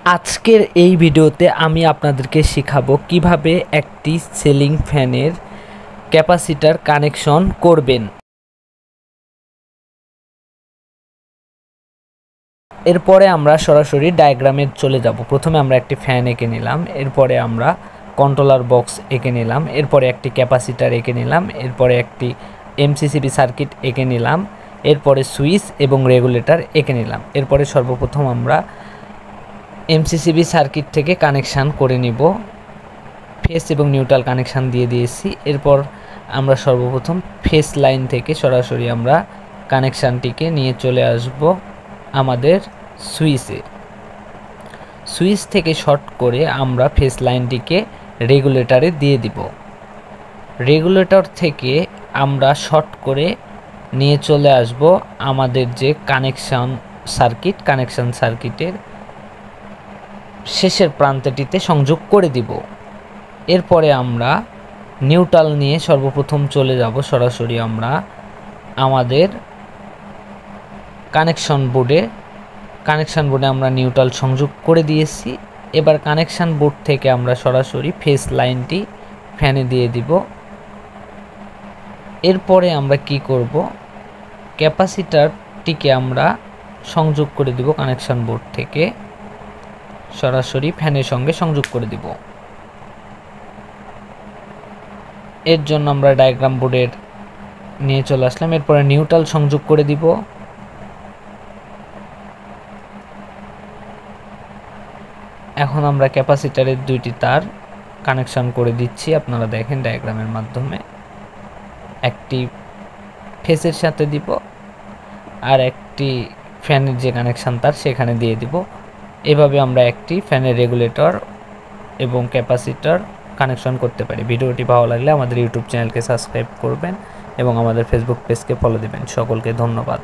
আজকের এই ভিডিওতে আমি আপনাদেরকে শেখাবো কিভাবে একটি সিলিং ফ্যানের ক্যাপাসিটর কানেকশন করবেন। এরপরে আমরা সরাসরি ডায়াগ্রামে চলে যাব। প্রথমে আমরা একটি ফ্যান এঁকে নিলাম, এরপরে আমরা কন্ট্রোলার বক্স এঁকে নিলাম, এরপরে একটি ক্যাপাসিটর এঁকে নিলাম, এরপরে একটি এমসিসিবি সার্কিট এঁকে নিলাম, এরপরে সুইচ এবং রেগুলেটর এঁকে নিলাম। এরপরে সর্বপ্রথম আমরা এমসিসিবি সার্কিট থেকে কানেকশান করে নিব। ফেস এবং নিউট্রাল কানেকশান দিয়ে দিয়েছি। এরপর আমরা সর্বপ্রথম ফেস লাইন থেকে সরাসরি আমরা কানেকশানটিকে নিয়ে চলে আসব আমাদের সুইচে। সুইচ থেকে শর্ট করে আমরা ফেস লাইনটিকে রেগুলেটরে দিয়ে দিব। রেগুলেটর থেকে আমরা শর্ট করে নিয়ে চলে আসব আমাদের যে কানেকশান সার্কিটের শেষের প্রান্তটিতে সংযোগ করে দিব। এরপরে আমরা নিউট্রাল নিয়ে সর্বপ্রথম চলে যাব সরাসরি আমরা আমাদের কানেকশন বোর্ডে আমরা নিউট্রাল সংযোগ করে দিয়েছি। এবার কানেকশন বোর্ড থেকে আমরা সরাসরি ফেস লাইনটি ফ্যানে দিয়ে দিব। এরপরে আমরা কি করব, ক্যাপাসিটরটিকে আমরা সংযোগ করে দিব কানেকশন বোর্ড থেকে সরাসরি ফ্যানের সঙ্গে সংযোগ করে দিব। এর জন্য আমরা ডায়াগ্রাম বোর্ডের নিয়ে চলে আসলাম। এরপরে নিউট্রাল সংযোগ করে দিব। এখন আমরা ক্যাপাসিটরের দুইটি তার কানেকশন করে দিচ্ছি। আপনারা দেখেন ডায়াগ্রামের মাধ্যমে একটি ফেসের সাথে দিব আর একটি ফ্যানের যে কানেকশন তার সেখানে দিয়ে দিব। এভাবে আমরা একটি ফ্যানের রেগুলেটর এবং ক্যাপাসিটর কানেকশন করতে পারি। ভিডিওটি ভালো লাগলে আমাদের ইউটিউব চ্যানেলকে সাবস্ক্রাইব করবেন এবং আমাদের ফেসবুক পেজকে ফলো দিবেন। সকলকে ধন্যবাদ।